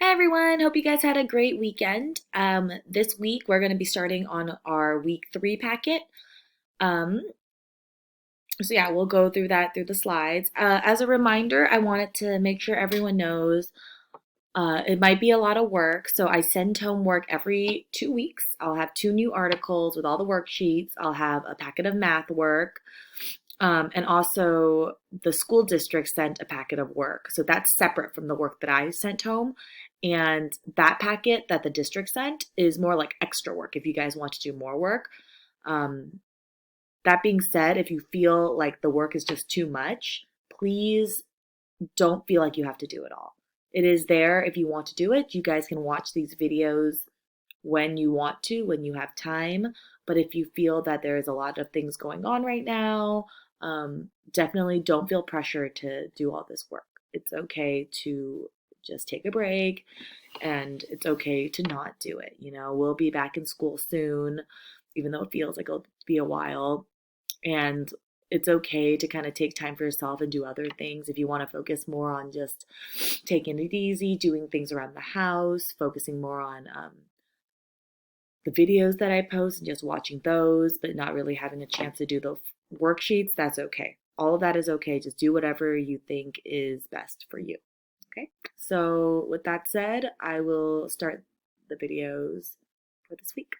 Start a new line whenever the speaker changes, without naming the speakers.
Hi everyone, hope you guys had a great weekend. This week we're going to be starting on our week 3 packet. Um, so yeah, we'll go through that through the slides. As a reminder, I wanted to make sure everyone knows it might be a lot of work. So I send homework every 2 weeks. I'll have 2 new articles with all the worksheets. I'll have a packet of math work. And also the school district sent a packet of work. So that's separate from the work that I sent home. And that packet that the district sent is more like extra work if you guys want to do more work. Um, that being said, if you feel like the work is just too much, please don't feel like you have to do it all. It is there if you want to do it. You guys can watch these videos when you want to, when you have time. But if you feel that there is a lot of things going on right now, definitely don't feel pressure to do all this work. It's okay to just take a break and it's okay to not do it. We'll be back in school soon, even though it feels like it'll be a while. And it's okay to kind of take time for yourself and do other things if you want to focus more on just taking it easy, doing things around the house, focusing more on the videos that I post and just watching those, but not really having a chance to do the worksheets. That's okay. All of that is okay. Just do whatever you think is best for you. Okay. So with that said, I will start the videos for this week.